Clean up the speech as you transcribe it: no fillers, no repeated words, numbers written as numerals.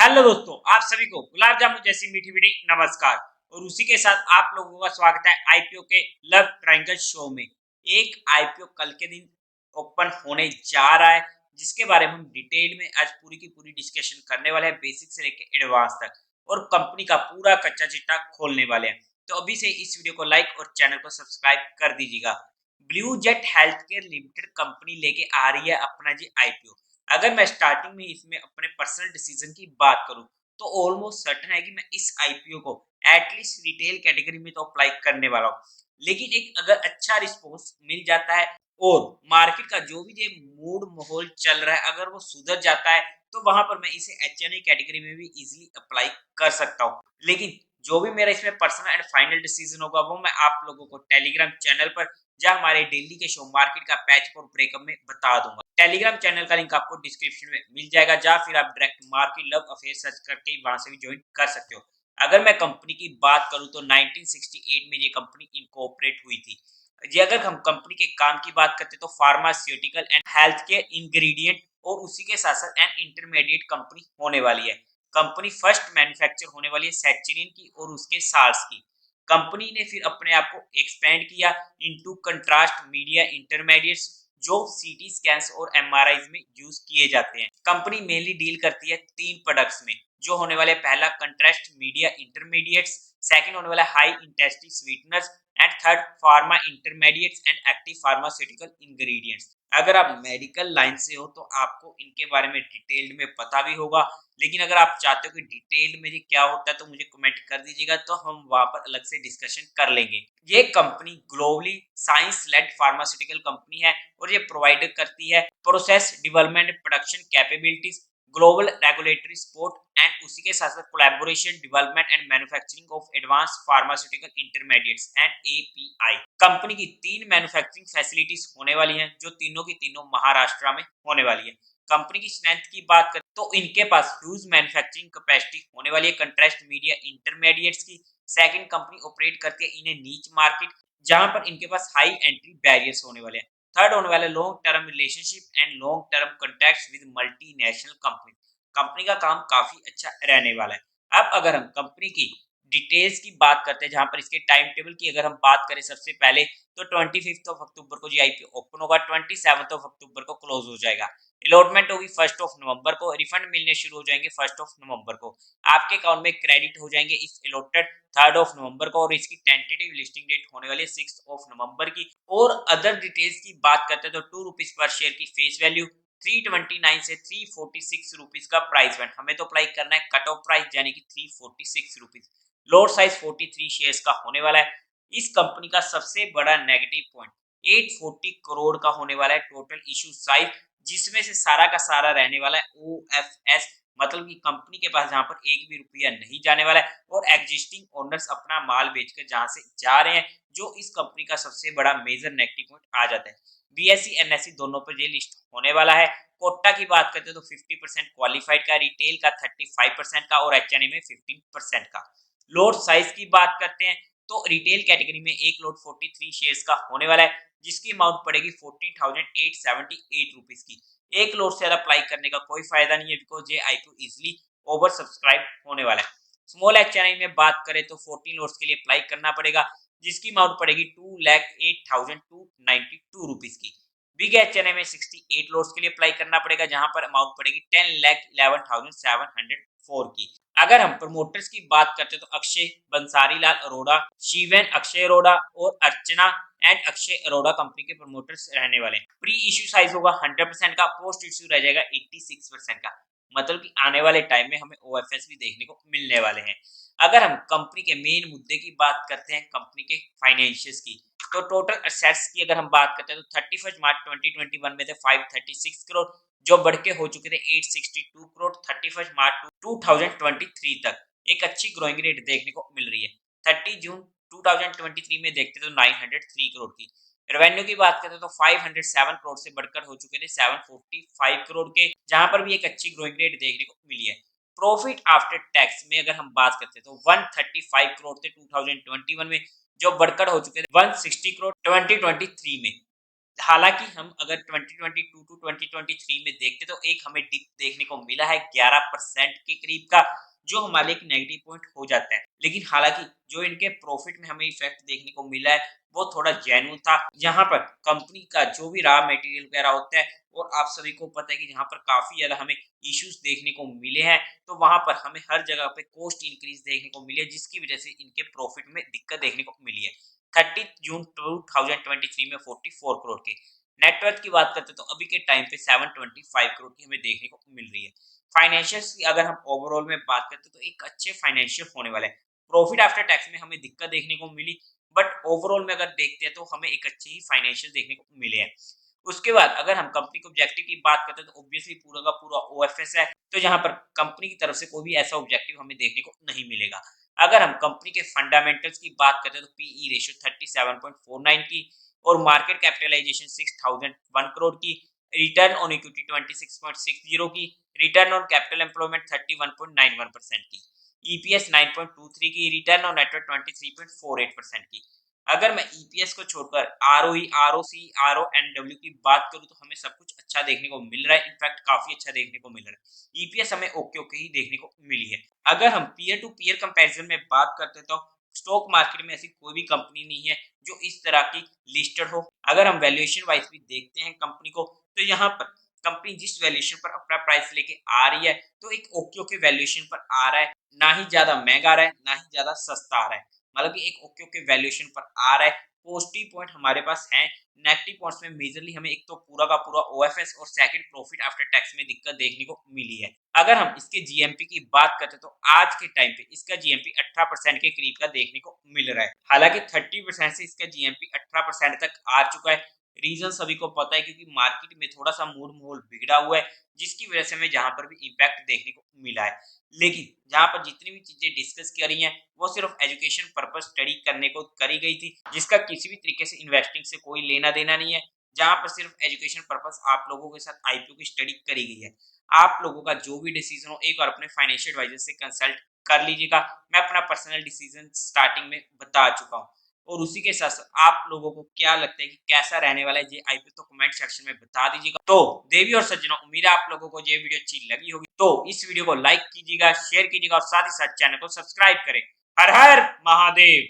Hello दोस्तों, आप सभी को गुलाब जामुन जैसी मीठी मीठी नमस्कार। और उसी के साथ आप लोगों का स्वागत है आईपीओ के लव ट्रायंगल शो में। एक आईपीओ कल के दिन ओपन होने जा रहा है, जिसके बारे में हम डिटेल में आज पूरी की पूरी डिस्कशन करने वाले हैं, बेसिक से लेकर एडवांस तक। और कंपनी का पूरा कच्चा चिट्ठा खोलने वाले हैं। तो अभी से इस वीडियो को लाइक और चैनल को सब्सक्राइब कर दीजिएगा। Blue jet health care limited company लेके आ रही है अपना जी आईपीओ। अगर मैं स्टार्टिंग में इसमें अपने पर्सनल डिसीजन की बात करूं, तो ऑलमोस्ट सर्टेन है कि मैं इस आईपीओ को एटलीस्ट रिटेल कैटेगरी में तो अप्लाई करने वाला हूं। लेकिन एक अगर अच्छा रिस्पॉन्स मिल जाता है और मार्केट का जो भी ये मूड माहौल चल रहा है अगर वो सुधर जाता है, तो वहां पर मैं इसे एचएनआई कैटेगरी में भी इजीली अप्लाई कर सकता हूं। लेकिन जो भी मेरा इसमें पर्सनल एंड फाइनल डिसीजन होगा वो मैं आप लोगों को टेलीग्राम चैनल पर या हमारे डेली के शो मार्केट का पैच और ब्रेकअप में बता दूंगा। टेलीग्राम चैनल का लिंक आपको डिस्क्रिप्शन में मिल जाएगा, या फिर आप direct market love affair search करके वहां से भी ज्वाइन कर सकते हो। अगर मैं कंपनी की बात करूं तो 1968 में ये कंपनी इनकॉर्पोरेट हुई थी। ये अगर हम कंपनी के काम की बात करते तो pharmaceutical and health care ingredient और उसी के साथ साथ एन इंटरमीडिएट कंपनी होने वाली है। कंपनी फर्स्ट मैन्युफैक्चर होने वाली है सैचुरिन की और उसके सार्स की। कंपनी ने फिर अपने आप को एक्सपेंड किया इनटू कंट्रास्ट मीडिया इंटरमीडिएट्स, जो सीटी स्कैन्स और एमआरआईज में यूज किए जाते हैं। कंपनी मेनली डील करती है तीन प्रोडक्ट्स में, जो होने वाले पहला कंट्रास्ट मीडिया इंटरमीडिएट्स, सेकंड होने वाला high intensity sweeteners and third pharma intermediates and active pharmaceutical ingredients. अगर आप मेडिकल लाइन से हो तो आपको इनके बारे में डिटेल्ड में पता भी होगा। लेकिन अगर आप चाहते हो कि डिटेल में ये क्या होता है तो मुझे कमेंट कर दीजिएगा, तो हम वहां पर अलग से डिस्कशन कर लेंगे। ये company globally science led pharmaceutical company है और ये प्रोवाइड करती है process development production capabilities, global regulatory support and उसी के साथ साथ collaboration development and manufacturing of advance pharmaceutical intermediates and API. Company की तीन मैन्युफैक्चरिंग फैसिलिटीज होने वाली हैं, जो तीनों की तीनों महाराष्ट्र में होने वाली है। कंपनी की स्ट्रेंथ की बात करें तो इनके पास ह्यूज मैन्युफैक्चरिंग कैपेसिटी होने वाली है कंट्रास्ट मीडिया इंटरमीडिएट्स की। सेकंड, कंपनी ऑपरेट करती है इन ए नीच मार्केट, जहां पर इनके पास हाई एंट्री बैरियर्स होने वाले हैं। थर्ड होने वाले long term relationship and long term contracts with multinational company. Company का काम काफी अच्छा रहने वाला है। अब अगर हम कंपनी की डिटेल्स की बात करते हैं, जहां पर इसके टाइम टेबल की अगर हम बात करें सबसे पहले, तो 25 अक्टूबर को जी आईपीओ ओपन होगा, 27 अक्टूबर को क्लोज हो जाएगा। अलॉटमेंट होगी 1 नवंबर को, रिफंड मिलने शुरू हो जाएंगे 1 नवंबर को। आपके अकाउंट में क्रेडिट हो जाएंगे इस अलॉटेड 3 नवंबर को, और इसकी टेंटेटिव लिस्टिंग डेट होने वाली है 6 नवंबर की। और अदर डिटेल्स की बात करते हैं तो ₹2 पर शेयर की फेस वैल्यू, 329 से 346 रुपीज का प्राइस बैंड। हमें तो अप्लाई करना है कट ऑफ प्राइस यानी कि 346 रुपीज। लोड साइज 43 शेयर्स का होने वाला है। इस कंपनी का सबसे बड़ा नेगेटिव पॉइंट 840 करोड़ का होने वाला है टोटल इशू साइज, जिसमें से सारा का सारा रहने वाला है ओएफएस, मतलब कि कंपनी के पास जहां पर एक भी रुपया नहीं जाने वाला है और एग्जिस्टिंग ओनर्स अपना माल बेचकर जहां से जा रहे हैं, जो इस कंपनी का सबसे बड़ा मेजर नेगेटिव पॉइंट आ जाता है। बीएसई एनएसई दोनों पर ये लिस्ट होने वाला है। कोटा की बात करते हैं तो 50% क्वालिफाइड का, रिटेल का 35% का और एचएनए में 15% का। लोड साइज की बात करते हैं तो रिटेल कैटेगरी में एक लोड 43 शेयर्स का होने वाला है, जिसकी अमाउंट पड़ेगी 14,878 रुपीज की। एक लोड से अप्लाई करने का कोई फायदा नहीं है, बिकॉज ये आईपीओ इजिली ओवर सब्सक्राइब होने वाला है। स्मॉल एचएनआई में बात करें तो 14 लोड्स के लिए अप्लाई करना पड़ेगा, जिसकी अमाउंट पड़ेगी 2,08,292 रुपीज की। बिग एचएनआई में 68 लोड्स के लिए अप्लाई करना पड़ेगा, जहां पर अमाउंट पड़ेगी 10,11,704 की। अगर हम प्रमोटर्स की बात करते तो अक्षय, बंसारी लाल अरोड़ा, शिवन अक्षय अरोड़ा और अर्चना एंड अक्षय अरोड़ा कंपनी के प्रमोटर्स रहने वाले हैं। प्री इश्यू साइज होगा 100% का, पोस्ट इश्यू रह जाएगा 86% का। मतलब कि आने वाले टाइम में हमें ओएफएस भी देखने को मिलने वाले हैं। अगर हम कंपनी के मेन मुद्दे की बात करते हैं, कंपनी के फाइनेंशियल्स की, तो टोटल असेट्स की अगर हम बात करते हैं तो 31 मार्च 2021 में थे 536 करोड़, जो बढ़ के हो चुके थे 862 करोड़ 31 मार्च 2023 तक। एक अच्छी ग्रोइंग रेट देखने को मिल रही है। 30 जून 2023 में देखते तो 903 करोड़ की। रेवेन्यू की बात करते तो 507 करोड़ से बढ़कर हो चुके थे 745 करोड़ के, जहां पर भी एक अच्छी ग्रोइंग रेट देखने को मिली है। प्रॉफिट आफ्टर टैक्स में अगर हम बात करते हैं तो 135 करोड़ थे 2021 में, जो बढ़कर हो चुके थे 160 करोड़ 2023 में। हालांकि हम अगर 2022 टू 2023 में देखते तो एक हमें डिप देखने को मिला है 11% के करीब का, जो हमारे लिए एक नेगेटिव पॉइंट हो जाता है। लेकिन हालांकि जो इनके प्रॉफिट में हमें इफेक्ट देखने को मिला है वो थोड़ा जेन्युइन था, जहां पर कंपनी का जो भी रॉ मटेरियल वगैरह होता है, और आप सभी को पता है कि जहां पर काफी ज्यादा हमें इश्यूज देखने को मिले हैं, तो वहां पर हमें हर जगह पे कॉस्ट इंक्रीज देखने को मिली है, जिसकी वजह से इनके प्रॉफिट में दिक्कत देखने को मिली है। 30 जून 2023 में 44 करोड़ के नेटवर्थ की बात करते हैं, तो अभी के टाइम पे 725 करोड़ की हमें देखने को मिल रही है। फाइनेंशियल्स की अगर हम ओवरऑल में बात करते हैं तो एक अच्छे फाइनेंशियल होने वाले हैं। प्रॉफिट आफ्टर टैक्स में हमें दिक्कत देखने को मिली, बट ओवरऑल में अगर देखते हैं तो हमें एक अच्छे ही फाइनेंशियल देखने को मिले हैं। उसके बाद अगर हम कंपनी के ऑब्जेक्टिव की बात करते हैं तो ऑब्वियसली पूरा का पूरा ओएफएस है, तो जहां पर कंपनी की तरफ से कोई भी ऐसा ऑब्जेक्टिव हमें देखने को नहीं मिलेगा। अगर हम कंपनी के फंडामेंटल्स की बात करते हैं तो पीई रेशियो 37.49 की, और मार्केट कैपिटलाइजेशन 6001 करोड़ की, रिटर्न ऑन इक्विटी 26.60 की, रिटर्न ऑन कैपिटल एम्प्लॉयमेंट 31.91% की, ईपीएस 9.23 की, रिटर्न ऑन नेटवर्थ 23.48% की। अगर मैं ईपीएस को छोड़कर आरओई, आरओसी, आरओएनडब्ल्यू की बात करूं तो हमें सब कुछ अच्छा देखने को मिल रहा है, इनफैक्ट काफी अच्छा देखने को मिल रहा है। ईपीएस हमें ओके ओके ही देखने को मिली है। अगर हम पीयर टू पीयर कंपैरिजन में बात करते हैं तो स्टॉक मार्केट में ऐसी कोई भी कंपनी नहीं है जो इस तरह की लिस्टेड हो। अगर हम वैल्यूएशन वाइज भी देखते हैं कंपनी को, तो यहाँ पर कंपनी जिस वैल्यूएशन पर अपना प्राइस लेके आ रही है, तो एक ओके ओके वैल्यूएशन पर आ रहा है, ना ही ज्यादा महंगा आ रहा है, ना ही ज्यादा सस्ता आ रहा है, मतलब कि एक ओके ओके वैल्यूएशन पर आ रहा है। पॉजिटिव पॉइंट हमारे पास है। नेगेटिव पॉइंट्स में मेजरली हमें एक तो पूरा का पूरा ओएफएस और सेकंड प्रॉफिट आफ्टर टैक्स में दिक्कत देखने को मिली है। अगर हम इसके जीएमपी की बात करते हैं तो आज के टाइम पे इसका जीएमपी 18% के करीब का देखने को मिल रहा है। हालांकि 30% से इसका जीएमपी 18% तक आ चुका है। रीजन सभी को पता है, क्योंकि मार्केट में थोड़ा सा मूड माहौल बिगड़ा हुआ है, जिसकी वजह से हमें जहां पर भी इम्पैक्ट देखने को मिला है। लेकिन जहां पर जितनी भी चीजें डिस्कस करी हैं वो सिर्फ एजुकेशन पर्पज स्टडी करने को करी गई थी, जिसका किसी भी तरीके से इन्वेस्टिंग से कोई लेना देना नहीं है। जहां पर सिर्फ एजुकेशन पर्पज आप लोगों के साथ आईपीओ की स्टडी करी गई है। आप लोगों का जो भी डिसीजन हो एक बार अपने फाइनेंशियल एडवाइजर से कंसल्ट कर लीजिएगा। मैं अपना पर्सनल डिसीजन स्टार्टिंग में बता चुका हूँ। और उसी के साथ साथ आप लोगों को क्या लगता है कि कैसा रहने वाला है ये आईपीओ, तो कमेंट सेक्शन में बता दीजिएगा। तो देवी और सज्जनों, उम्मीद है आप लोगों को ये वीडियो अच्छी लगी होगी, तो इस वीडियो को लाइक कीजिएगा, शेयर कीजिएगा और साथ ही साथ चैनल को सब्सक्राइब करें। हर हर महादेव।